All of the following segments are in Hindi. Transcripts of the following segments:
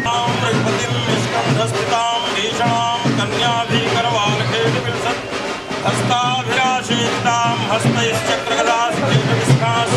रघुपतिं निष्कंधस्थितां भीषणां कन्याभिकरवालखेटविलसत् हस्ताभिलाषेदितां हस्तैश्चक्रगदास्तेजविस्कास्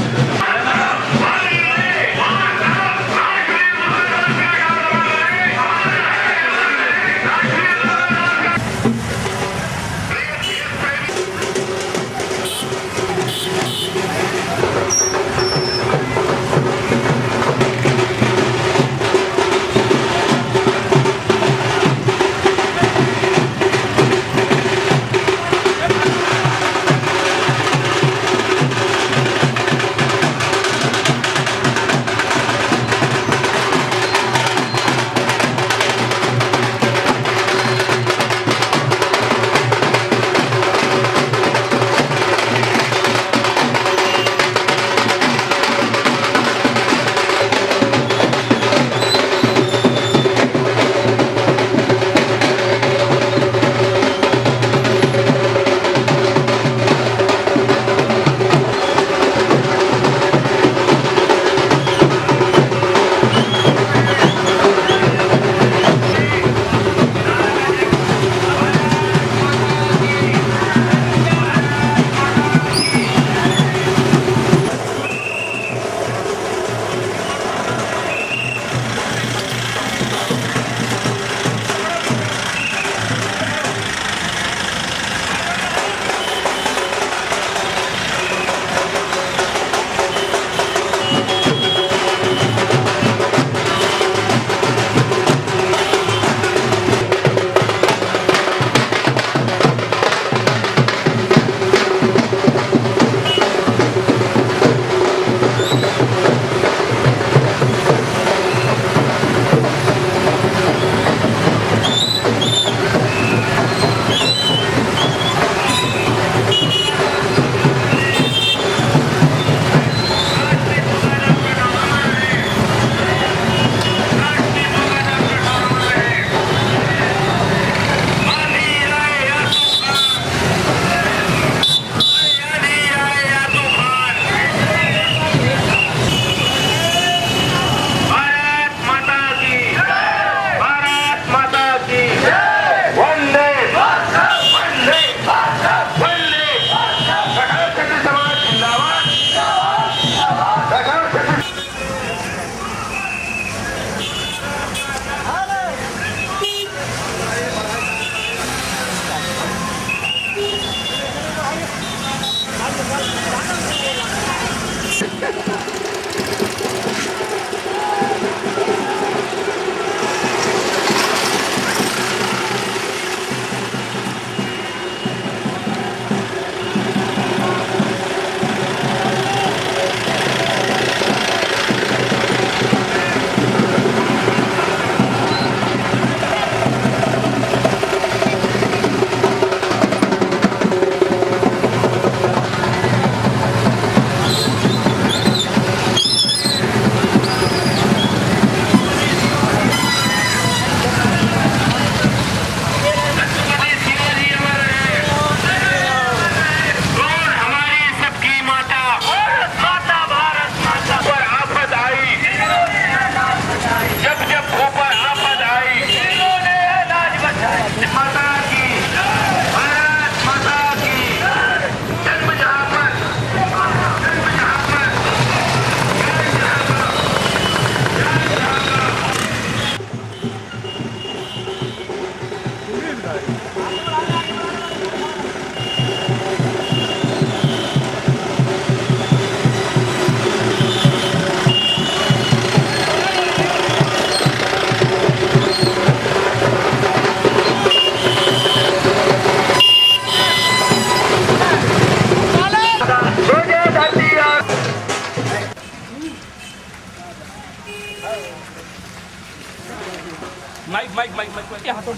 माइक माइक माइक माइक हाथों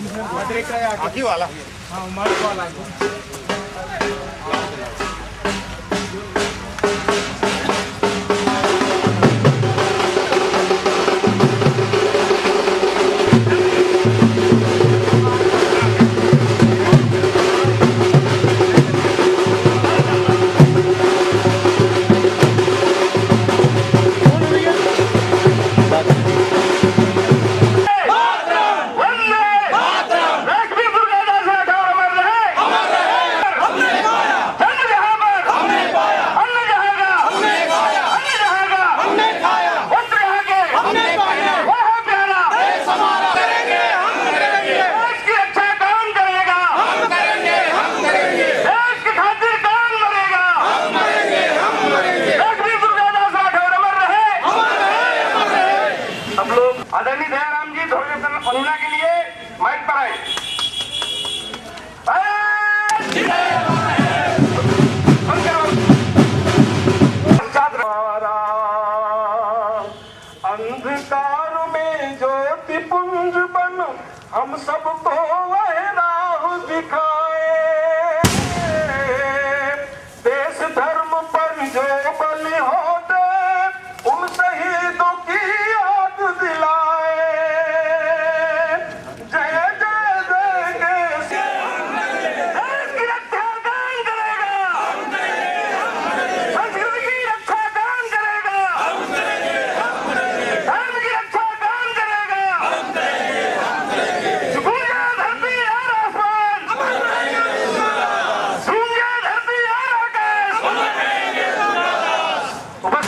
आखी वाला हाँ माइक वाला अनुना के लिए माइक पर आए। अंधकार में ज्योति पुंज बन हम सबको वह राह दिखाए, देश धर्म पर जो बलि हो दे उन शहीदों की याद दिलाए। जय जय जय देश की रक्षा कौन करेगा, संस्कृति की रक्षा कौन करेगा, धर्म की रक्षा कौन करेगा। गूंजे धरती और आसमान, गूंजे धरती और आकाश। बस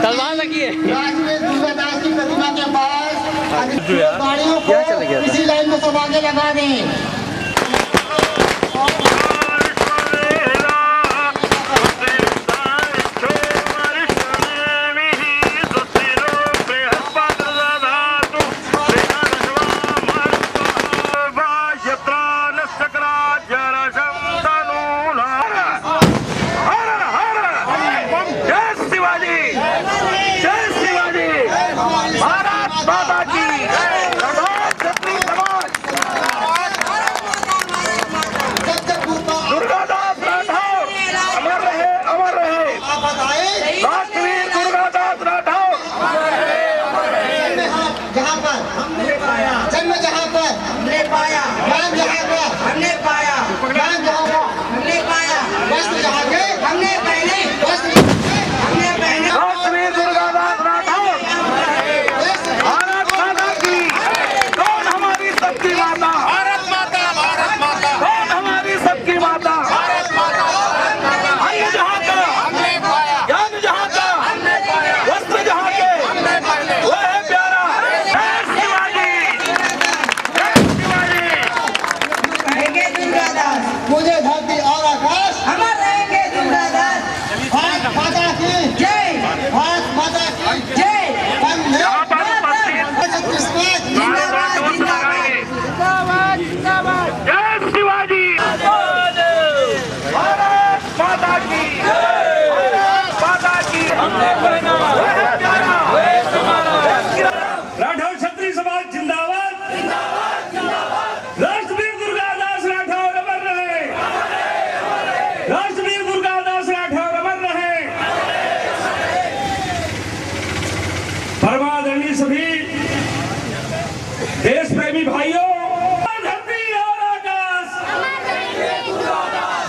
तलवार लगी है राजवीर दुर्गादास की प्रतिमा के पास गाड़ियों को इसी लाइन में सब आगे लगा दें। देश प्रेमी भाइयों, धरती और आकाश,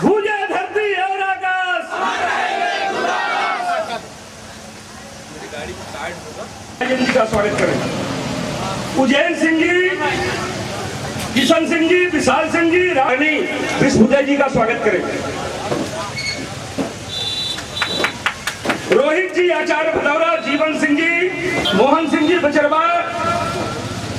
भूजे धरती और आकाश। जी का स्वागत करें। उज्जैन सिंह जी, किशन सिंह जी, विशाल सिंह जी, रानी विष्णुदय जी का स्वागत करें। रोहित जी, आचार्य भदौरा, जीवन सिंह जी, मोहन सिंह जी बचरवा,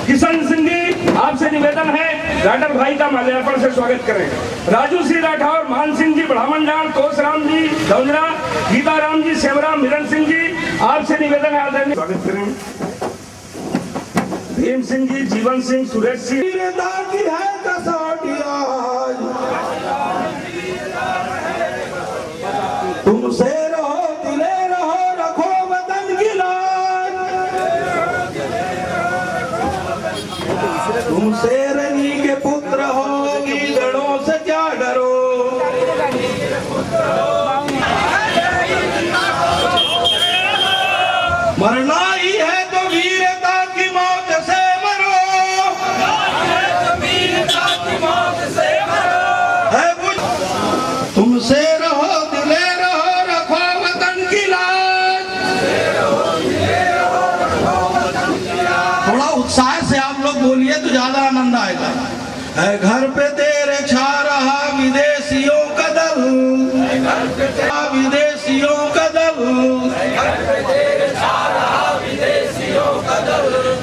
किशन सिंह जी, आपसे निवेदन है राडर भाई का माल्यार्पण से स्वागत करें। राजू सिंह राठौर, मान सिंह जी, बढ़ामंडाल, तोसराम जी, दौजरा, गीताराम जी, सेवराम, मिलन सिंह जी, आपसे निवेदन है आदरणीय स्वागत करें। भीम सिंह जी, जीवन सिंह, सुरेश सिंह की है कसौटिया, तुमसे रहो दिले रहो, रखो वतन की लाज, तुमसे रनी के पुत्र हो, गीदड़ों से क्या डरो। मरना ही है तो वीरता की मौत से मरो, है कुछ तुमसे रहो दिले रहो, रखो वतन की लाज। थोड़ा उत्साह से आप लोग बोलिए तो ज्यादा आनंद आएगा। है घर पे तेरे छा रहा विदेशियों का दल, विदेशियों का दल,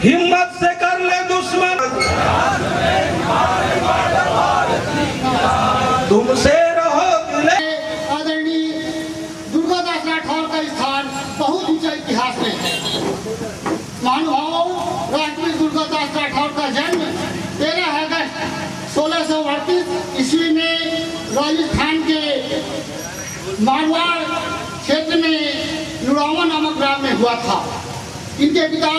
हिम्मत से कर ले दुश्मन, तुमसे रहो दिले। आदरणीय दुर्गादास राठौर का स्थान बहुत ऊंचा इतिहास में है। महानुभावों, राष्ट्रपति दुर्गादास राठौर का जन्म 13 अगस्त 1638 ईस्वी में राजस्थान के मारवाड़ क्षेत्र में लुड़ावा नामक ग्राम में हुआ था। इनके पिता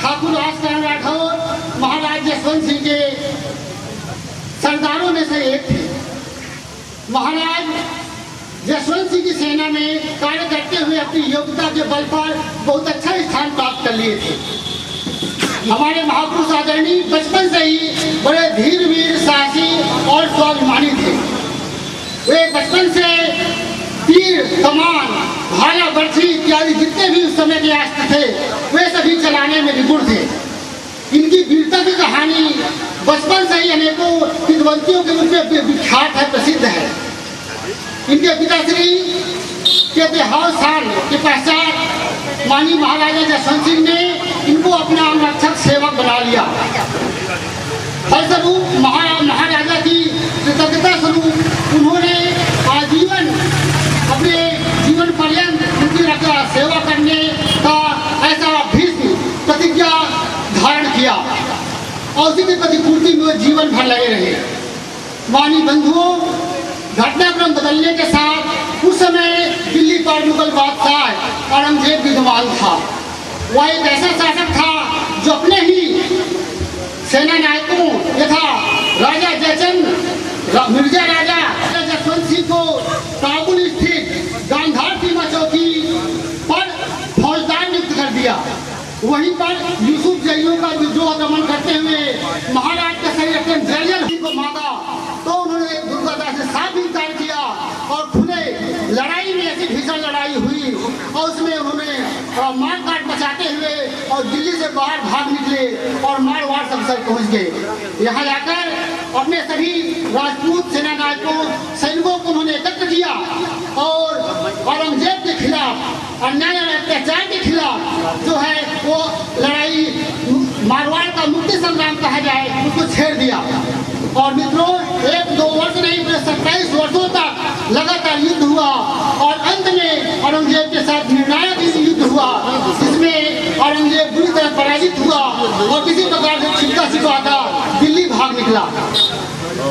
ठाकुर राजकरण राठौर महाराज जसवंत सिंह के सरदारों में से एक थे। महाराज जसवंत सिंह की सेना में कार्य करते हुए अपनी योग्यता के बल पर बहुत अच्छा स्थान प्राप्त कर लिए थे। हमारे महापुरुष आदरणीय बचपन से ही बड़े धीर वीर साहसी और स्वाभिमानी थे। वे बचपन से तीर, कमान, भाला, बर्छी इत्यादि जितने भी उस समय के अस्त्र थे वे सभी चलाने में निपुण थे। इनकी वीरता की कहानी बचपन से ही अनेकों किंवदंतियों के रूप में विख्यात है, प्रसिद्ध है। इनके पिताश्री के देहावसान के पश्चात माननीय महाराजा जसवंत सिंह ने इनको अपना अंगरक्षक सेवक बना लिया। फलस्वरूप महाराजा की कृतज्ञता स्वरूप उन्होंने आजीवन अपने जीवन पर्यंत उनकी सेवा करने का ऐसा भीष्म प्रतिज्ञा धारण किया और उसी की प्रतिपूर्ति में जीवन भर लगे रहे। माननीय बंधुओं, घटनाक्रम बदलने के साथ उस समय दिल्ली पर मुगल बादशाह औरंगजेब विद्यमान था। वह एक ऐसा शासक था जो अपने ही सेना नायकों यथा राजा जयचंद, मिर्जा राजा जसवंत सिंह को काबुल स्थित गांधार सीमा चौकी पर फौजदार नियुक्त कर दिया। वहीं पर यूसुफ जैयों का विद्रोह दमन करते हुए महाराज का शरीर अपने जर्जर को मांगा तो उन्होंने दुर्गादास से साफ इनकार किया और खुले लड़ाई में ऐसी भीषण लड़ाई हुई और उसमें उन्होंने मारकाट मचाते हुए और दिल्ली से बाहर भाग निकले और मारवाड़ संसद पहुंच गए। यहाँ जाकर अपने सभी राजपूत सेना नायकों सैनिकों को उन्होंने एकत्र किया और औरंगजेब के खिलाफ, अन्याय और अत्याचार के खिलाफ जो है वो लड़ाई, मारवाड़ का मुक्ति संग्राम कहा जाए, उसको छेड़ दिया। और मित्रों, 1-2 वर्ष नहीं, 27 वर्षों तक लगातार युद्ध हुआ और अंत में औरंगजेब के साथ निर्णायक युद्ध हुआ जिसमें औरंगजेब बुरी तरह पराजित हुआ और किसी प्रकार से छिपका छिपाता दिल्ली भाग निकला।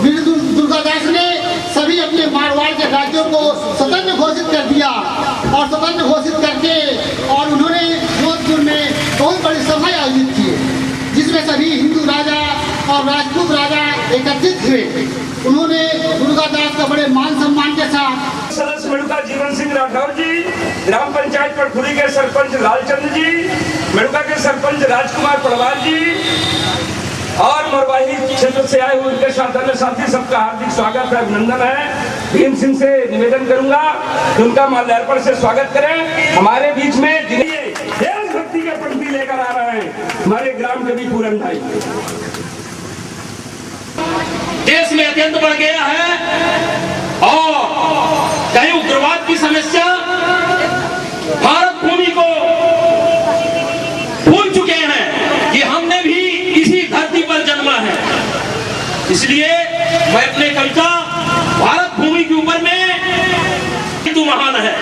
वीर दुर्गादास ने सभी अपने मारवाड़ के राज्यों को स्वतंत्र घोषित कर दिया और स्वतंत्र घोषित करके और उन्होंने जोधपुर में बहुत बड़ी सभा आयोजित की जिसमें सभी हिंदू राजा और राजपूत राजा एकत्रित हुए। उन्होंने दुर्गादास का बड़े मान सम्मान के साथ सदस्य मेड़ुका जीवन सिंह राठौर जी, ग्राम पंचायत पटखुरी के सरपंच लालचंद जी, मेड़ुका के सरपंच राजकुमार पड़वाल जी, और मरवाही क्षेत्र से आए हुए उनके साथी सबका हार्दिक स्वागत है, अभिनंदन है। भीम सिंह से निवेदन करूंगा कि उनका माल्यार्पण से स्वागत करें। हमारे बीच में देशभक्ति के पंक्ति लेकर आ रहे हैं हमारे ग्राम कवि पूरन भाई। देश में अत्यंत बढ़ गया है और कहीं उग्रवाद की समस्या भारत भूमि को भूल चुके हैं कि हमने भी इसी धरती पर जन्मा है। इसलिए मैं अपने कविता भारत भूमि के ऊपर में तू महान है,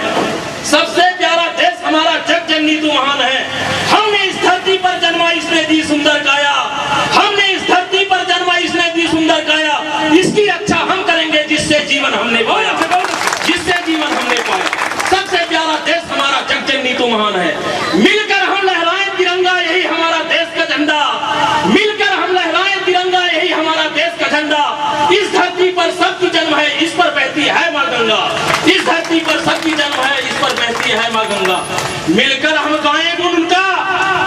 सबसे प्यारा देश हमारा, जग जननी तू महान है। हमने इस धरती पर जन्मा, इसने दी सुंदर काया। हमने इस धरती पर जन्मा, इसने दी सुंदर काया। इसकी रक्षा हम करेंगे जिससे जीवन हमने पाया, जिससे जीवन हमने पाया। सबसे प्यारा देश हमारा, जग जननी तू महान है। मिलकर हम लहराएं तिरंगा, यही हमारा देश का झंडा। मिलकर हम लहराएं तिरंगा, यही हमारा देश का झंडा। इस धरती पर सबकी जन्म है, इस पर बहती है माँ गंगा। इस धरती पर सबकी जन्म है, इस पर बहती है माँ गंगा। मिलकर हम गाएं गुण उनका,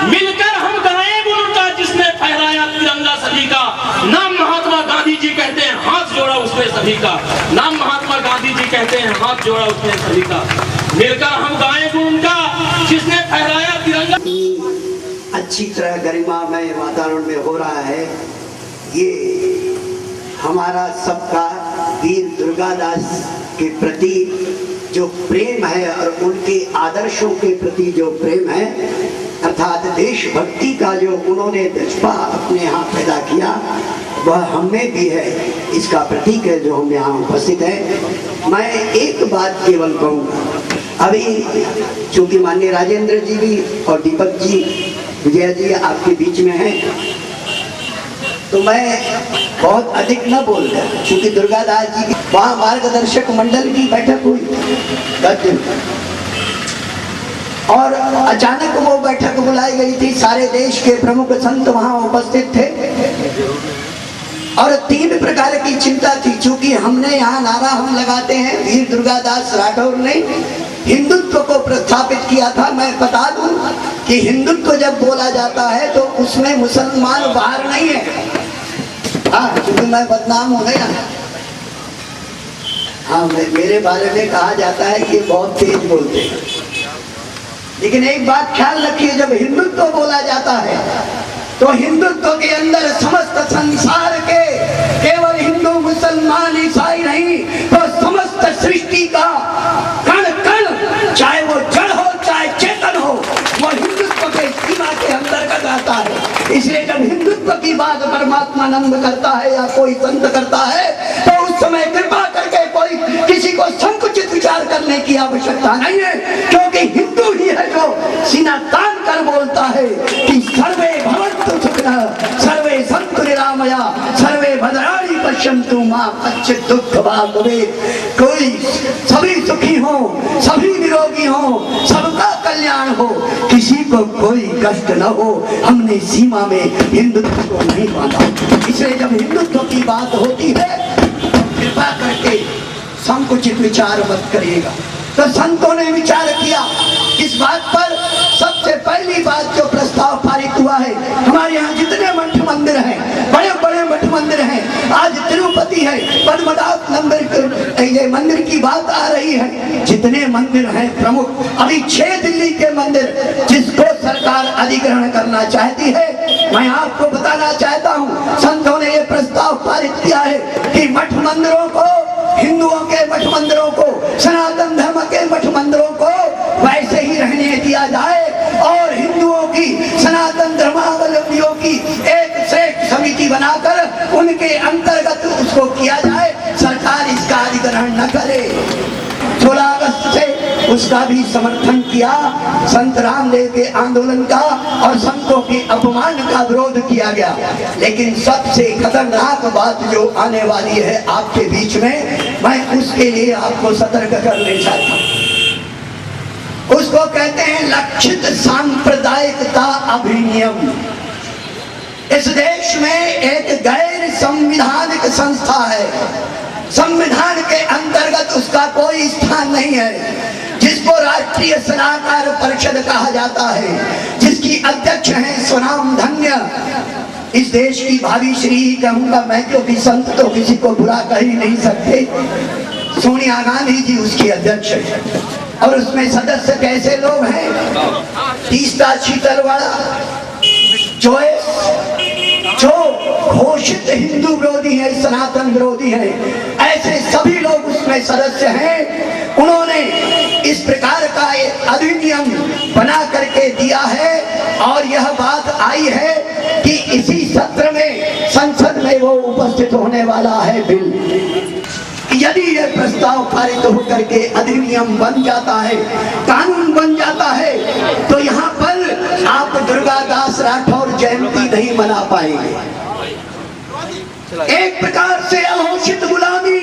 मिलकर हम गाएं गुण उनका, जिसने फहराया तिरंगा सभी का। नाम महात्मा गांधी जी कहते हैं, हाथ जोड़ा उसने सभी का। नाम महात्मा गांधी जी कहते हैं, हाथ जोड़ा उसने सभी का। मिलकर हम गाएं गुण उनका, जिसने फहराया तिरंगा। अच्छी तरह गरिमामय वातावरण में हो रहा है। ये हमारा सबका वीर दुर्गादास के प्रति जो प्रेम है और उनके आदर्शों के प्रति जो प्रेम है, अर्थात देशभक्ति का जो उन्होंने जज्बा अपने यहाँ पैदा किया, वह हमें भी है। इसका प्रतीक है जो हम यहाँ उपस्थित हैं। मैं एक बात केवल कहूँगा, अभी चूंकि माननीय राजेंद्र जी भी और दीपक जी, विजय जी आपके बीच में हैं, तो मैं बहुत अधिक न बोल रहा, क्योंकि दुर्गादास जी की वहाँ मार्गदर्शक मंडल की बैठक हुई 10 दिन, और अचानक वो बैठक बुलाई गई थी। सारे देश के प्रमुख संत वहाँ उपस्थित थे और 3 प्रकार की चिंता थी। चूंकि हमने यहाँ नारा हम लगाते हैं, वीर दुर्गादास राठौर ने हिंदुत्व को प्रस्थापित किया था। मैं बता दूं कि हिंदुत्व जब बोला जाता है तो उसमें मुसलमान बाहर नहीं है। हाँ, क्योंकि मैं बदनाम हो गया। हाँ, मेरे बारे में कहा जाता है कि बहुत तेज बोलते हैं, लेकिन एक बात ख्याल रखिए, जब हिंदुत्व बोला जाता है तो हिंदुत्व के अंदर समस्त संसार के, केवल हिंदू मुसलमान ईसाई नहीं, तो समस्त सृष्टि का कण कण, चाहे वो जड़ हो चाहे चेतन हो, वो हिंदुत्व के सीमा के अंतर्गत आता है। इसलिए जब हिंदुत्व की बात परमात्मा नंद करता है या कोई संत करता है, तो उस समय कृपा करके कोई किसी को संकुचित विचार करने की आवश्यकता नहीं है, क्योंकि हिंदू ही है जो सीना तान कर बोलता है कि सर्वे भवन्तु सुखिनः, सर्वे सन्तु निरामया, सर्वे भद्राणि पश्यन्तु मा कश्चित् दुःख भाग् भवेत्। कोई सभी सुखी हो, सभी निरोगी हो, सबका कल्याण हो, किसी को कोई कष्ट न हो। हमने सीमा में हिंदुत्व को नहीं माना। इसलिए जब हिंदुत्व की बात होती है, कृपा करके संकुचित विचार मत करिएगा। तो संतों ने विचार किया इस बात पर। सबसे पहली बात जो प्रस्ताव पारित हुआ है, हमारे यहाँ जितने मठ मंदिर हैं, बड़े बड़े मठ मंदिर हैं, आज तिरुपति है, पद्मनाभ मंदिर की बात आ रही है, जितने मंदिर हैं प्रमुख, अभी 6 दिल्ली के मंदिर जिसको सरकार अधिग्रहण करना चाहती है। मैं आपको बताना चाहता हूँ, संतों ने ये प्रस्ताव पारित किया है कि मठ मंदिरों को, हिंदुओं के मठ मंदिरों को, सनातन धर्म के मठ मंदिरों को वैसे ही रहने दिया जाए और हिंदुओं की, सनातन धर्मावलंबियों की एक श्रेष्ठ समिति बनाकर उनके अंतर्गत उसको किया जाए। सरकार इसका अधिग्रहण न करे। 16 अगस्त से उसका भी समर्थन किया, संत रामदेव के आंदोलन का और संतों के अपमान का विरोध किया गया। लेकिन सबसे खतरनाक बात जो आने वाली है आपके बीच में, मैं उसके लिए आपको सतर्क करना चाहता हूँ। उसको कहते हैं लक्षित सांप्रदायिकता अधिनियम। इस देश में एक गैर संविधानिक संस्था है, संविधान के अंतर्गत उसका कोई स्थान नहीं है, जिसको राष्ट्रीय सलाहकार परिषद कहा जाता है, जिसकी अध्यक्ष हैं स्वनाम धन्य इस देश की भावी श्री ही कहूंगा मैं, क्योंकि संत तो किसी को बुरा कह ही नहीं सकते। सोनिया गांधी जी उसकी अध्यक्ष है और उसमें सदस्य कैसे लोग हैं? तीस्ता शीतलवाड़ा जो घोषित हिंदू विरोधी है, सनातन विरोधी है, ऐसे सभी लोग उसमें सदस्य हैं। उन्होंने इस प्रकार का एक अधिनियम बना करके दिया है और यह बात आई है कि इसी सत्र में संसद में वो उपस्थित होने वाला है बिल। यदि यह प्रस्ताव पारित होकर के अधिनियम बन जाता है, कानून बन जाता है, तो यहाँ पर आप दुर्गादास राठौर जयंती नहीं मना पाएंगे। एक प्रकार से अघोषित गुलामी।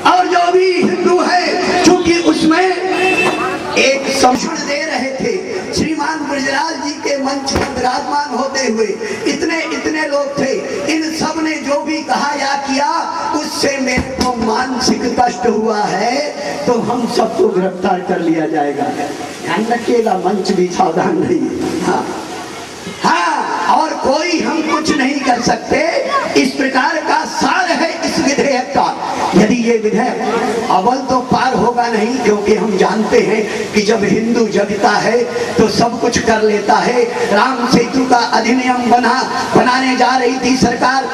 और जो भी हिंदू है, चूंकि उसमें एक संरक्षण दे रहे थे, श्रीमान ब्रजलाल जी के मंच पर विराजमान होते हुए इतने लोग थे, इन सब ने जो भी कहा या किया उससे मेरे को मानसिक कष्ट हुआ है, तो हम सबको गिरफ्तार कर लिया जाएगा। ध्यान रखिएगा, मंच भी सावधान रहिए। हाँ, और कोई हम कुछ नहीं कर सकते। इस प्रकार का सार है इस विधेयक का। यदि ये विधेयक अव्वल तो पार होगा नहीं, क्योंकि हम जानते हैं कि जब हिंदू जगता है तो सब कुछ कर लेता है। राम सेतु का अधिनियम बनाने जा रही थी सरकार,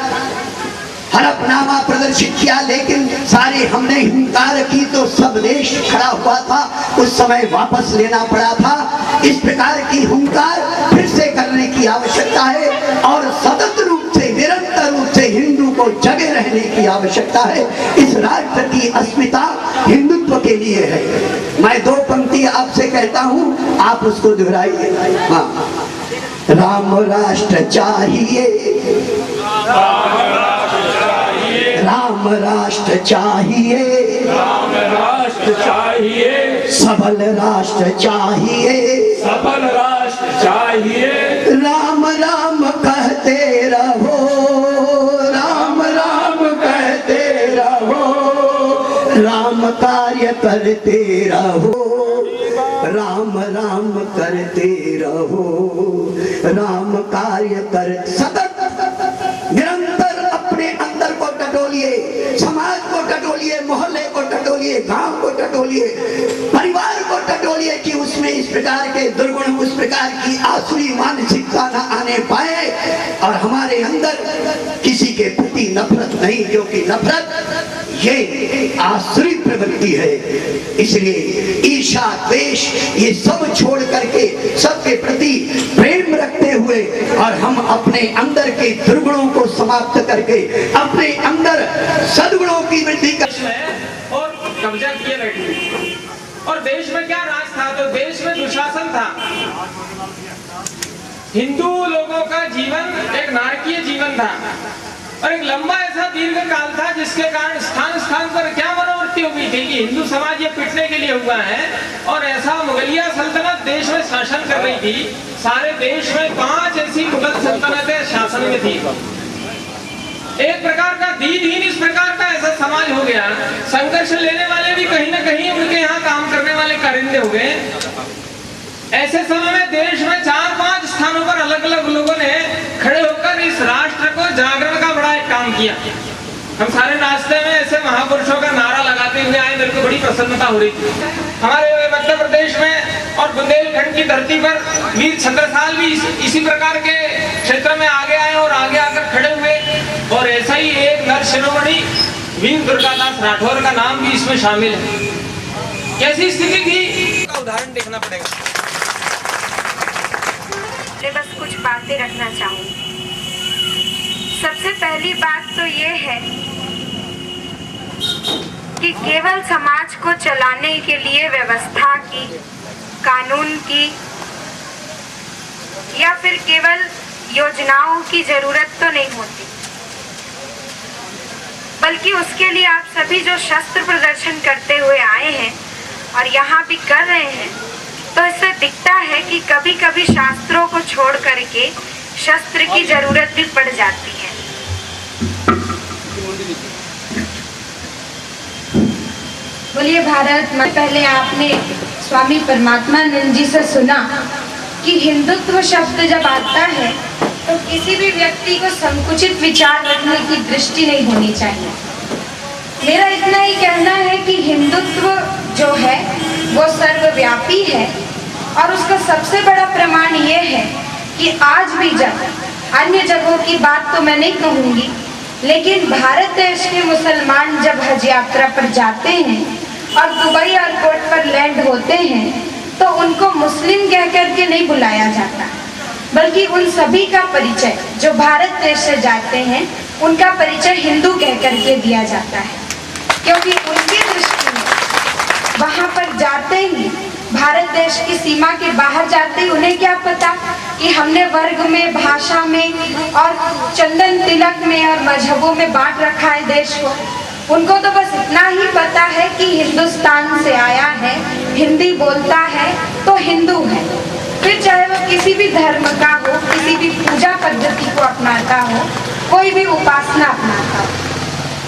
हड़पनामा प्रदर्शित किया, लेकिन सारे हमने हिंकार की तो सब देश खड़ा हुआ था, उस समय वापस लेना पड़ा था। इस प्रकार की हुंकार फिर से करने की आवश्यकता है और सतत रूप से, निरंतर रूप से हिंदू को जगे रहने की आवश्यकता है। इस राष्ट्र की अस्मिता हिंदुत्व के लिए है। मैं दो पंक्ति आपसे कहता हूँ, आप उसको दोहराइए। हाँ, राम राष्ट्र चाहिए, राम राष्ट्र चाहिए, राम राष्ट्र चाहिए, सबल राष्ट्र चाहिए, सबल राष्ट्र चाहिए। राम राम कहते रहो, राम राम कहते रहो, राम कार्य करते रहो, राम राम करते रहो, राम कार्य कर। सतत निरंतर अपने अंदर को टटोलिए, समाज को टटोलिए, मोहल्ले को टटोलिए, गांव को टटोलिए, परिवार को टटोलिए कि उसमें इस प्रकार के दुर्गुण, उस प्रकार की आसुरी मानसिकता न आने पाए और हमारे अंदर किसी के प्रति नफरत नहीं, क्योंकि नफरत ये आसुरी प्रवृत्ति है। इसलिए ईर्ष्या, द्वेष ये सब छोड़ करके सबके प्रति प्रेम रखते हुए और हम अपने अंदर के दुर्गुणों को समाप्त करके अपने अंदर सद्गुणों की वृद्धि कर और कब्जा किए बैठे। और देश में क्या राज था? तो देश में दुशासन था। हिंदू लोगों का जीवन एक नारकीय जीवन था और एक लंबा ऐसा दीर्घ काल था जिसके कारण स्थान स्थान पर क्या मनोवृत्ति हो गई थी कि हिंदू समाज ये पिटने के लिए हुआ है। और ऐसा मुगलिया सल्तनत देश में शासन कर रही थी। सारे देश में 5 ऐसी मुगल सल्तनतें शासन में थी। एक प्रकार का दीनहीन इस प्रकार का ऐसा समाज हो गया। संघर्ष लेने वाले भी कहीं ना कहीं उनके यहाँ काम करने वाले कारिंदे हो गए। ऐसे समय में देश में 4-5 स्थानों पर अलग अलग लोगों ने खड़े होकर इस राष्ट्र को जागरण का बड़ा एक काम किया। हम सारे रास्ते में ऐसे महापुरुषों का नारा लगाते हुए आए, मेरे को बड़ी प्रसन्नता हो रही थी। हमारे मध्य प्रदेश में और बुंदेलखंड की धरती पर वीर छत्रसाल भी इसी प्रकार के क्षेत्र में आगे आए और आगे आकर खड़े हुए। और ऐसा ही एक नर शिरोमणि वीर दुर्गादास राठौर का नाम भी इसमें शामिल है। कैसी स्थिति थी का उदाहरण देखना पड़ेगा। बस कुछ बातें रखना चाहूँ। सबसे पहली बात तो ये है कि केवल समाज को चलाने के लिए व्यवस्था की, कानून की या फिर केवल योजनाओं की जरूरत तो नहीं होती, बल्कि उसके लिए आप सभी जो शस्त्र प्रदर्शन करते हुए आए हैं और यहाँ भी कर रहे हैं, तो इससे दिखता है कि कभी कभी शास्त्रों को छोड़ करके शस्त्र की जरूरत भी पड़ जाती है। बोलिए भारत माता। पहले आपने स्वामी परमात्मानंद जी से सुना कि हिंदुत्व शब्द जब आता है तो किसी भी व्यक्ति को संकुचित विचार रखने की दृष्टि नहीं होनी चाहिए। मेरा इतना ही कहना है कि हिंदुत्व जो है वो सर्वव्यापी है और उसका सबसे बड़ा प्रमाण ये है कि आज भी जब अन्य जगहों की बात तो मैं नहीं कहूँगी, लेकिन भारत देश के मुसलमान जब हज यात्रा पर जाते हैं और दुबई एयरपोर्ट पर लैंड होते हैं तो उनको मुस्लिम कह करके नहीं बुलाया जाता, बल्कि उन सभी का परिचय जो भारत देश से जाते हैं उनका परिचय हिंदू कह करके दिया जाता है, क्योंकि उनकी दृष्टि में वहाँ पर जाते ही भारत देश की सीमा के बाहर जाते ही उन्हें क्या पता कि हमने वर्ग में, भाषा में और चंदन तिलक में और मजहबों में बांट रखा है देश को। उनको तो बस इतना ही पता है कि हिंदुस्तान से आया है, हिंदी बोलता है तो हिंदू है, फिर चाहे वो किसी भी धर्म का हो, किसी भी पूजा पद्धति को अपनाता हो, कोई भी उपासना अपनाता हो।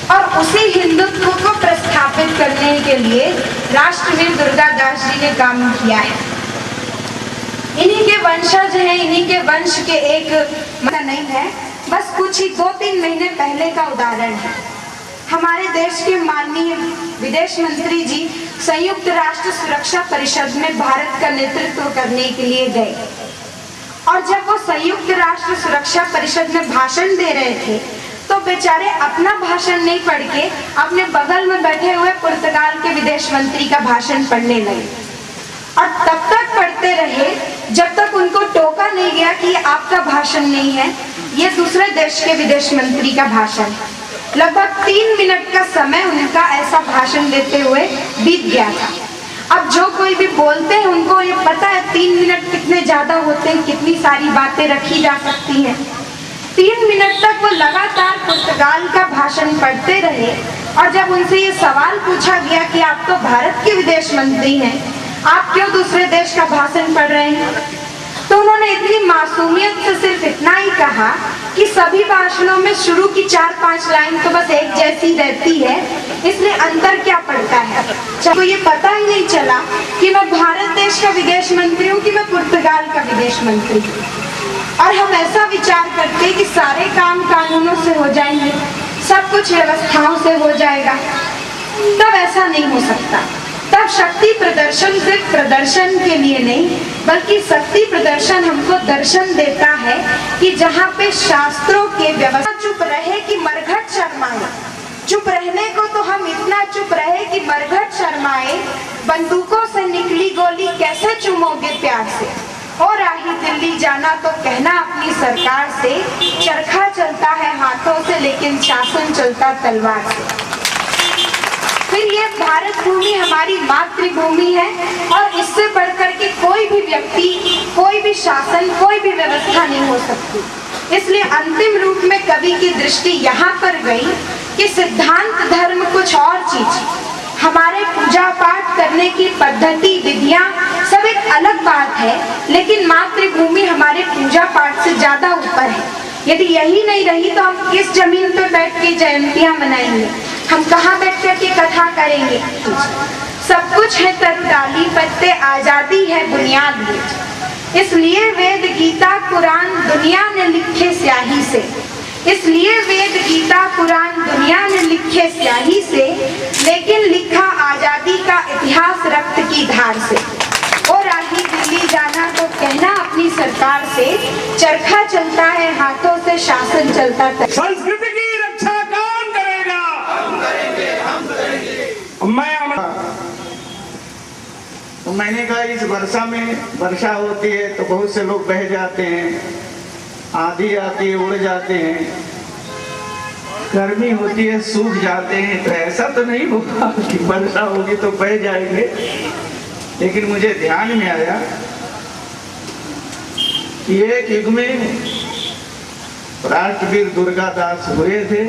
और उसी हिंदुत्व को प्रस्थापित करने के लिए राष्ट्रवीर दुर्गादास जी ने काम किया है। इन्हीं के वंशज हैं, इन्हीं के वंश के एक नहीं है, बस कुछ ही 2-3 महीने पहले का उदाहरण है। हमारे देश के माननीय विदेश मंत्री जी संयुक्त राष्ट्र सुरक्षा परिषद में भारत का नेतृत्व करने के लिए गए और जब वो संयुक्त राष्ट्र सुरक्षा परिषद में भाषण दे रहे थे तो बेचारे अपना भाषण नहीं पढ़ के अपने बगल में बैठे हुए पुर्तगाल के विदेश मंत्री का भाषण पढ़ने लगे और तब तक पढ़ते रहे जब तक उनको टोका नहीं गया कि ये आपका भाषण नहीं है, ये दूसरे देश के विदेश मंत्री का भाषण है। लगभग 3 मिनट का समय उनका ऐसा भाषण देते हुए बीत गया था। अब जो कोई भी बोलते हैं उनको ये पता है 3 मिनट कितने ज्यादा होते हैं, कितनी सारी बातें रखी जा सकती हैं। 3 मिनट तक वो लगातार पुर्तगाल का भाषण पढ़ते रहे और जब उनसे ये सवाल पूछा गया कि आप तो भारत के विदेश मंत्री हैं, आप क्यों दूसरे देश का भाषण पढ़ रहे हैं, तो उन्होंने इतनी मासूमियत से सिर्फ इतना ही कहा कि सभी भाषणों में शुरू की 4-5 लाइन तो बस एक जैसी रहती है, इसलिए अंतर क्या पड़ता है। तो ये पता ही नहीं चला कि मैं भारत देश का विदेश मंत्री हूँ कि मैं पुर्तगाल का विदेश मंत्री हूँ। और हम ऐसा विचार करते हैं कि सारे काम कानूनों से हो जाएंगे, सब कुछ व्यवस्थाओं से हो जाएगा, तब ऐसा नहीं हो सकता। तब शक्ति प्रदर्शन सिर्फ प्रदर्शन के लिए नहीं, बल्कि शक्ति प्रदर्शन हमको दर्शन देता है कि जहाँ पे शास्त्रों के व्यवस्था चुप रहे कि मरघट शर्माए, चुप रहने को तो हम इतना चुप रहे कि मरघट शर्माए, बंदूकों से निकली गोली कैसे चुमोगे प्यार से, और राही दिल्ली जाना तो कहना अपनी सरकार से, चरखा चलता है हाथों से लेकिन शासन चलता तलवार से। फिर ये भारत भूमि हमारी मातृभूमि है और इससे बढ़कर के कोई भी व्यक्ति, कोई भी शासन, कोई भी व्यवस्था नहीं हो सकती। इसलिए अंतिम रूप में कवि की दृष्टि यहाँ पर गई कि सिद्धांत धर्म कुछ और चीज, हमारे पूजा पाठ करने की पद्धति, विधियां सब एक अलग बात है, लेकिन मातृभूमि हमारे पूजा पाठ से ज्यादा ऊपर है। यदि यही नहीं रही तो हम किस जमीन पर बैठ के जयंतियां मनाएंगे, हम कहाँ बैठ कर के कथा करेंगे। सब कुछ है तरताली पत्ते, आजादी है बुनियाद ये। इसलिए वेद गीता कुरान दुनिया ने लिखे स्याही से, इसलिए वेद गीता कुरान दुनिया ने लिखे स्याही से, लेकिन लिखा आजादी का इतिहास रक्त की धार से। और राही दिल्ली जाना तो कहना अपनी सरकार से, चरखा चलता है हाथों से शासन चलता है। संस्कृति की रक्षा कौन करेगा? हम करेंगे, हम करेंगे। मैंने कहा इस वर्षा में वर्षा होती है तो बहुत से लोग बह जाते हैं, आंधी आती है उड़ जाते हैं, गर्मी होती है सूख जाते हैं। तो ऐसा तो नहीं होगा कि वर्षा होगी तो बह जाएंगे, लेकिन मुझे ध्यान में आया कि एक युग में राष्ट्रवीर दुर्गादास हुए थे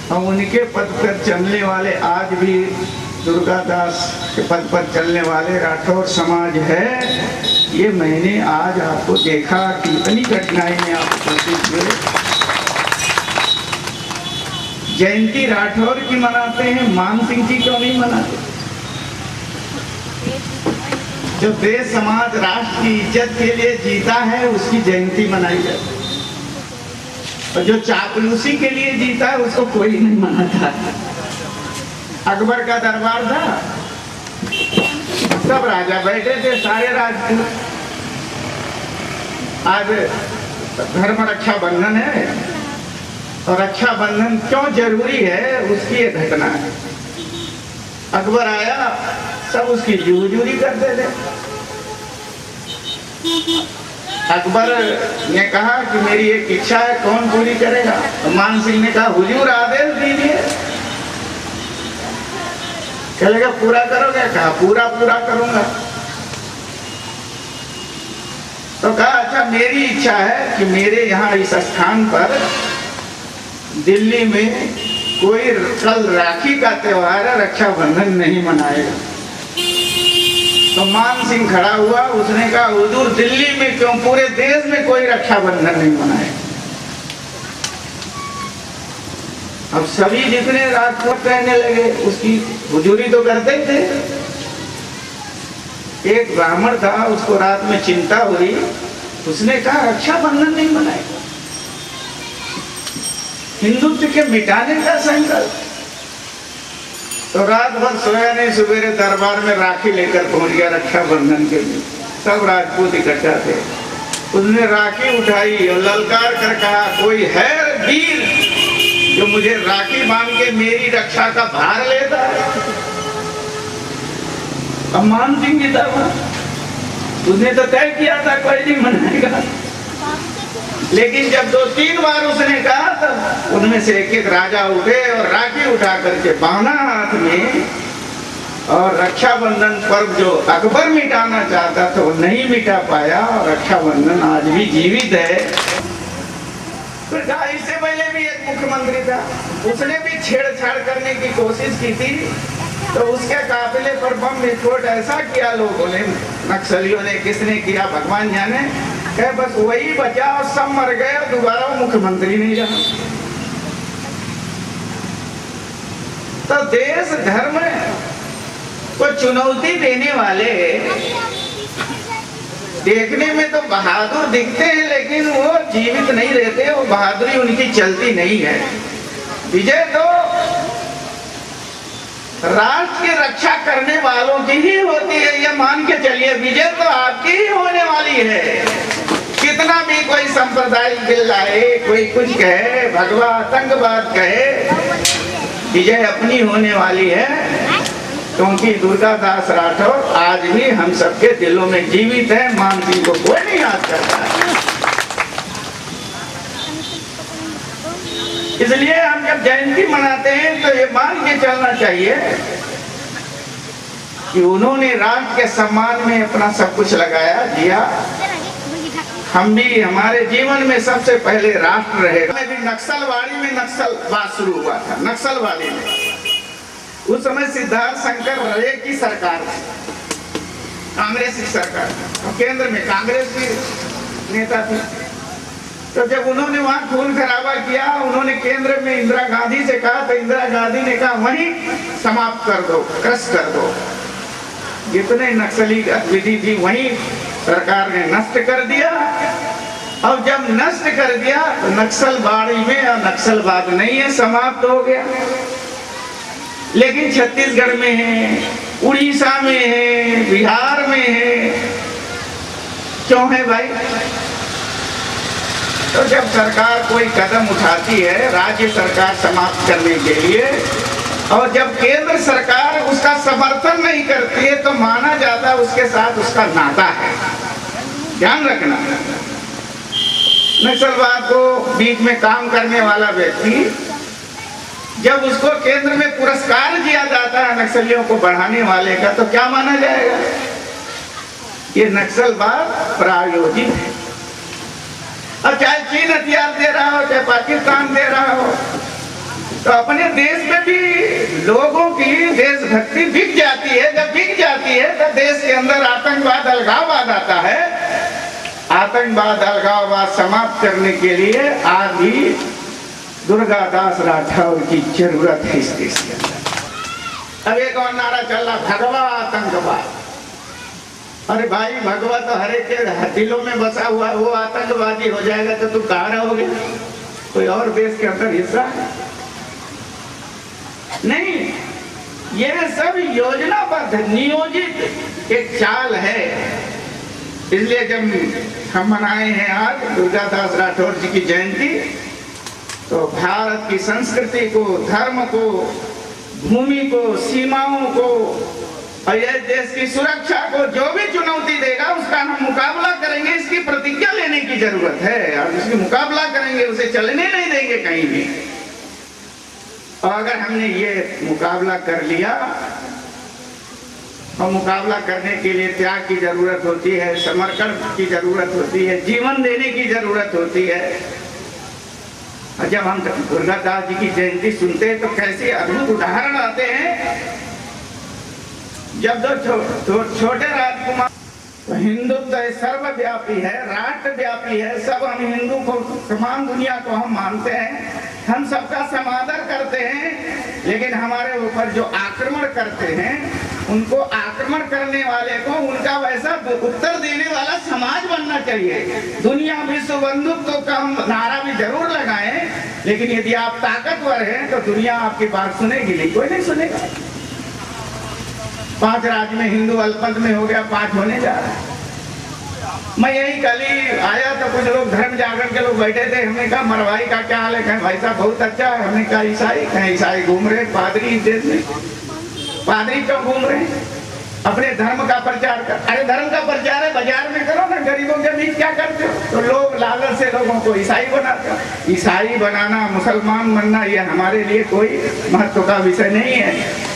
और उनके पद पर चलने वाले आज भी दुर्गादास के पद पर चलने वाले राठौर समाज है। ये मैंने आज आपको देखा कि इतनी कठिनाई में आप फंसे हुए। जयंती राठौर की मनाते हैं, मान सिंह की क्यों नहीं मनाते? जो देश समाज राष्ट्र की इज्जत के लिए जीता है उसकी जयंती मनाई जाती है, और जो चापलूसी के लिए जीता है उसको कोई नहीं मनाता। अकबर का दरबार था, सब राजा बैठे थे, सारे राजपूत। आज धर्म रक्षा बंधन है, और रक्षा बंधन क्यों जरूरी है उसकी ये घटना है। अकबर आया, सब उसकी जुहजूरी करते थे। अकबर ने कहा कि मेरी एक इच्छा है, कौन पूरी करेगा? तो मान सिंह ने कहा हुजूर आदेश दीजिए। कहेगा पूरा करोगे? कहा पूरा करूंगा। तो कहा अच्छा मेरी इच्छा है कि मेरे यहाँ इस स्थान पर दिल्ली में कोई कल राखी का त्योहार है, रक्षाबंधन नहीं मनाएगा। तो मान सिंह खड़ा हुआ, उसने कहा हुजूर दिल्ली में क्यों, पूरे देश में कोई रक्षाबंधन नहीं मनाएगा। अब सभी जितने राजपूत रहने लगे उसकी हुजूरी तो करते ही थे। एक ब्राह्मण था, उसको रात में चिंता हुई, उसने कहा रक्षाबंधन नहीं मनाएगा, हिंदुत्व के मिटाने का संकल्प। तो रात भर सोया नहीं, सवेरे दरबार में राखी लेकर पहुंच गया रक्षाबंधन के लिए। सब राजपूत इकट्ठा थे, उसने राखी उठाई और ललकार कर कहा कोई है वीर जो मुझे राखी बांध के मेरी रक्षा का भार लेता है? अब मान सिंह जी था, उसने तो तय किया था कोई नहीं मनाएगा, लेकिन जब 2-3 बार उसने कहा तब उनमें से एक राजा उठे और राखी उठा करके बांधा हाथ में, और रक्षाबंधन पर्व जो अकबर मिटाना चाहता था वो नहीं मिटा पाया, और रक्षाबंधन आज भी जीवित है। फिर इससे पहले भी एक मुख्यमंत्री था, उसने भी छेड़छाड़ करने की कोशिश की थी, तो उसके काफिले पर बम विस्फोट ऐसा किया लोगों ने, नक्सलियों ने, किसने किया भगवान जाने, कहे बस वही बचा और सब मर गए, दोबारा वो मुख्यमंत्री नहीं रहा। तो देश धर्म को चुनौती देने वाले देखने में तो बहादुर दिखते हैं, लेकिन वो जीवित नहीं रहते, वो बहादुरी उनकी चलती नहीं है। विजय तो राष्ट्र की रक्षा करने वालों की ही होती है, ये मान के चलिए, विजय तो आपकी ही होने वाली है। कितना भी कोई संप्रदाय गिल्लाए, कोई कुछ कहे, भगवा आतंकवाद कहे, विजय अपनी होने वाली है, क्योंकि दुर्गादास राठौर आज भी हम सबके दिलों में जीवित है। मान सिंह को कोई नहीं याद करता है। इसलिए हम जब जयंती मनाते हैं तो ये मान के चलना चाहिए कि उन्होंने राष्ट्र के सम्मान में अपना सब कुछ लगाया, दिया। हम भी, हमारे जीवन में सबसे पहले राष्ट्र रहेगा। भी नक्सलवाड़ी में नक्सलवाद शुरू हुआ था, नक्सलवाड़ी में उस समय सिद्धार्थ शंकर रहे की सरकार थी, कांग्रेस की सरकार, केंद्र में कांग्रेस की नेता थी। तो जब उन्होंने वहां खून खराबा किया, उन्होंने केंद्र में इंदिरा गांधी से कहा, तो इंदिरा गांधी ने कहा वहीं समाप्त कर दो, क्रश कर दो। जितने नक्सली गतिविधि थी वहीं सरकार ने नष्ट कर दिया। और जब नष्ट कर दिया तो नक्सलवाड़ी में और नक्सलवाद नहीं है, समाप्त हो गया। लेकिन छत्तीसगढ़ में है, उड़ीसा में है, बिहार में है, क्यों है भाई? तो जब सरकार कोई कदम उठाती है राज्य सरकार समाप्त करने के लिए, और जब केंद्र सरकार उसका समर्थन नहीं करती है, तो माना जाता है उसके साथ उसका नाता है। ध्यान रखना, नक्सलवाद को बीच में काम करने वाला व्यक्ति, जब उसको केंद्र में पुरस्कार दिया जाता है नक्सलियों को बढ़ाने वाले का, तो क्या माना जाएगा? ये नक्सलवाद प्रायोजित है। और चाहे चीन हथियार दे रहा हो, चाहे पाकिस्तान दे रहा हो, तो अपने देश में भी लोगों की देशभक्ति बिक जाती है। जब बिक जाती है तो देश के अंदर आतंकवाद, अलगाववाद आता है। आतंकवाद, अलगाववाद समाप्त करने के लिए आज भी दुर्गादास राठौर की जरूरत है इस देश के अंदर। अब एक और नारा चल रहा, भगवा आतंकवाद। अरे भाई भगवा तो हर एक के दिलों में बसा हुआ, वो आतंकवादी हो जाएगा तो तुम कहाँ रहोगे? कोई और देश के अंदर हिस्सा है? नहीं, यह सब योजनाबद्ध नियोजित एक चाल है। इसलिए जब हम मनाए हैं आज दुर्गादास राठौर जी की जयंती, तो भारत की संस्कृति को, धर्म को, भूमि को, सीमाओं को और यह देश की सुरक्षा को जो भी चुनौती देगा उसका हम मुकाबला करेंगे, इसकी प्रतिज्ञा लेने की जरूरत है। और इसकी मुकाबला करेंगे, उसे चलने नहीं देंगे कहीं भी। और अगर हमने ये मुकाबला कर लिया, और मुकाबला करने के लिए त्याग की जरूरत होती है, समर्पण की जरूरत होती है, जीवन देने की जरूरत होती है। और जब हम दुर्गादास जी की जयंती सुनते हैं तो कैसे अद्भुत उदाहरण आते हैं। जब दो छोटे राजकुमार, तो हिंदुत्व सर्वव्यापी है, राष्ट्रव्यापी है, सब हम हिंदू को, तमाम दुनिया को हम मानते हैं, हम सबका समादर करते हैं। लेकिन हमारे ऊपर जो आक्रमण करते हैं, उनको आक्रमण करने वाले को उनका वैसा उत्तर देने वाला समाज बनना चाहिए। दुनिया विश्व बंधुत्व का हम नारा भी जरूर लगाएं, लेकिन यदि आप ताकतवर हैं तो दुनिया आपकी बात सुनेगी नहीं, कोई नहीं सुनेगा। 5 राज्य में हिंदू अल्पमत में हो गया, 5 होने जा रहा है। मैं यही कल ही आया तो कुछ लोग धर्म जागरण के लोग बैठे थे, हमने कहा मरवाई का क्या हाल है? कहें भाई साहब बहुत अच्छा है। हमने कहा ईसाई, कहें ईसाई घूम रहे, पादरी इस देश में, पादरी क्यों घूम रहे हैं? अपने धर्म का प्रचार कर। अरे धर्म का प्रचार है, बाजार में करो ना, गरीबों के बीच क्या करते हो? तो लोग लालच से लोगों को ईसाई बनाते हैं। ईसाई बनाना, मुसलमान बनना, ये हमारे लिए कोई महत्व का विषय नहीं है।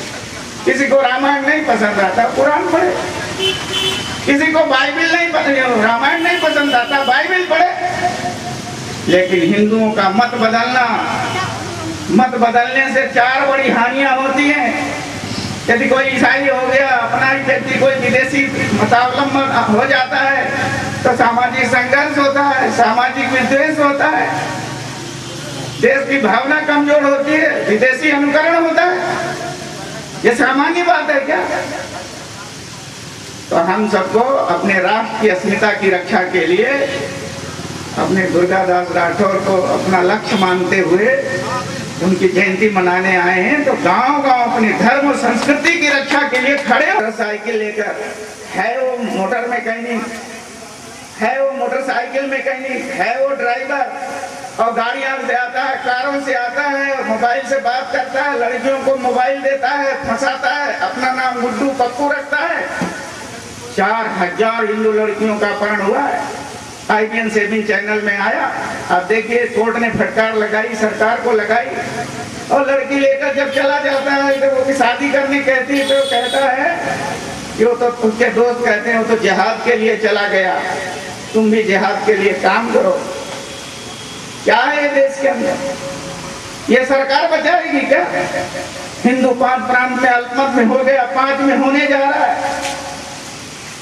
किसी को रामायण नहीं पसंद आता, कुरान पढ़े। किसी को बाइबल नहीं पसंद, रामायण नहीं पसंद आता, बाइबल पढ़े। लेकिन हिंदुओं का मत बदलना, मत बदलने से 4 बड़ी हानियां होती हैं। यदि कोई ईसाई हो गया, अपना ही व्यक्ति कोई विदेशी मतावलंबन हो जाता है तो सामाजिक संघर्ष होता है, सामाजिक विद्वेष होता है, देश की भावना कमजोर होती है, विदेशी अनुकरण होता है। ये सामान्य बात है क्या? तो हम सबको अपने राष्ट्र की अस्मिता की रक्षा के लिए अपने दुर्गादास राठौर को अपना लक्ष्य मानते हुए उनकी जयंती मनाने आए हैं। तो गांव-गांव अपने धर्म और संस्कृति की रक्षा के लिए खड़े हो। साइकिल लेकर है वो मोटर मैकेनिक, है वो मोटरसाइकिल मैकेनिक, है वो ड्राइवर, और गाड़ियां से आता है, कारों से आता है, मोबाइल से बात करता है, लड़कियों को मोबाइल देता है, फंसाता है, अपना नाम गुड्डू पप्पू रखता है। 4000 हिंदू लड़कियों का अपहरण हुआ है। IPN 7 चैनल में आया। अब देखिए कोर्ट ने फटकार लगाई, सरकार को लगाई, और लड़की लेकर जब चला जाता है तो वो शादी करने कहती है तो कहता है कि वो तो उसके दोस्त कहते हैं वो तो जिहाद के लिए चला गया, तुम भी जिहाद के लिए काम करो। क्या है ये देश के अंदर? ये सरकार बचाएगी क्या? हिंदू 5 प्रांत में अल्पमत में हो गया, 5 में होने जा रहा है।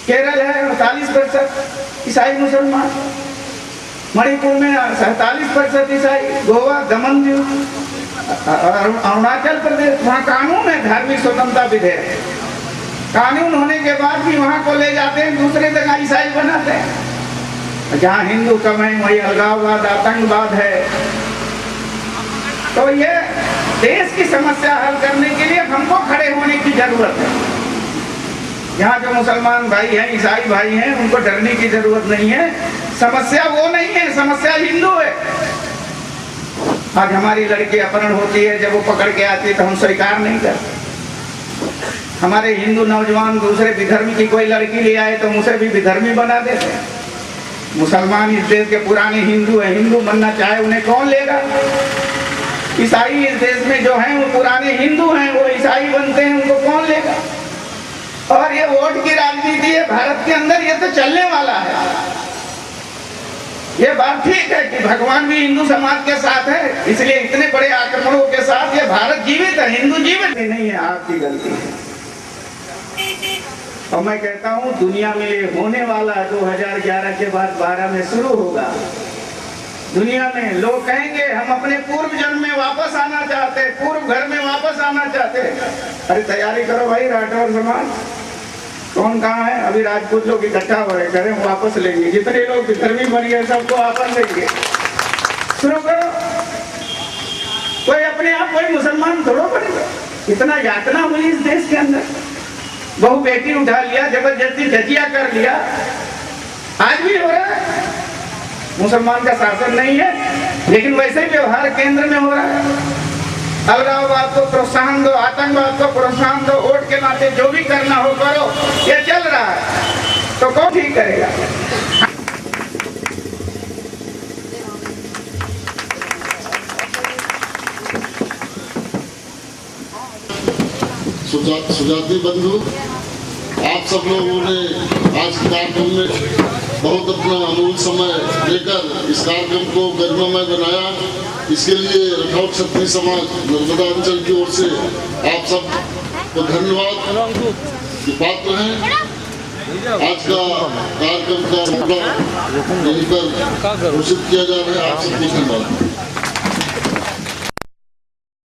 केरल है 48% ईसाई मुसलमान, मणिपुर में 47% ईसाई, गोवा, दमन दीव, अरुणाचल प्रदेश, वहाँ कानून है धार्मिक स्वतंत्रता विधेयक। कानून होने के बाद भी वहाँ को ले जाते हैं, दूसरे जगह ईसाई बनाते हैं। जहाँ हिंदू कम है वही अलगाववाद, आतंकवाद है। तो ये देश की समस्या हल करने के लिए हमको खड़े होने की जरूरत है। यहाँ जो मुसलमान भाई हैं, ईसाई भाई हैं, उनको डरने की जरूरत नहीं है। समस्या वो नहीं है, समस्या हिंदू है। आज हमारी लड़की अपहरण होती है, जब वो पकड़ के आती है तो हम स्वीकार नहीं करते। हमारे हिंदू नौजवान दूसरे विधर्मी की कोई लड़की ले आए तो उसे भी विधर्मी बना देते हैं। मुसलमान इस देश के पुराने हिंदू हैं, हिंदू बनना चाहे उन्हें कौन लेगा? ईसाई इस देश में जो हैं वो पुराने हिंदू हैं, वो ईसाई बनते हैं, उनको कौन लेगा? और ये वोट की राजनीति है भारत के अंदर, ये तो चलने वाला है। ये बात ठीक है कि भगवान भी हिंदू समाज के साथ है, इसलिए इतने बड़े आक्रमणों के साथ ये भारत जीवित है, हिंदू जीवित नहीं है। आपकी गलती है। और मैं कहता हूँ दुनिया में ये होने वाला 2011 के बाद 12 में शुरू होगा। दुनिया में लोग कहेंगे हम अपने पूर्व जन्म में वापस आना चाहते, पूर्व घर में वापस आना चाहते। अरे तैयारी करो भाई राठौर समाज, कौन कहाँ है? अभी राजपूत लोग इकट्ठा हो रहे, कह रहे हैं वापस लेंगे, जितने लोग विधर्मी मरी है सबको वापस लेंगे। सुनो करो, कोई अपने आप कोई मुसलमान थोड़ा बनेगा। इतना यातना हुई इस देश के अंदर, बहु बेटी उठा लिया, जबरदस्ती जजिया कर लिया, आज भी हो रहा है। मुसलमान का शासन नहीं है, लेकिन वैसे ही व्यवहार केंद्र में हो रहा है। अलगाववाद को प्रोत्साहन दो, आतंकवाद को प्रोत्साहन दो, वोट के नाते जो भी करना हो करो, ये चल रहा है, तो कौन ठीक करेगा? सुजाती बंधु, आप सब लोगों ने आज के कार्यक्रम में बहुत अपना अमूल्य समय लेकर इस कार्यक्रम को गरिमामय बनाया। इसके लिए रखौट क्षत्रिय समाज नर्मदा अंचल की ओर से आप सब को धन्यवाद के पात्र हैं। आज का कार्यक्रम का यहीं पर घोषित किया जा रहा है। आप सबको धन्यवाद।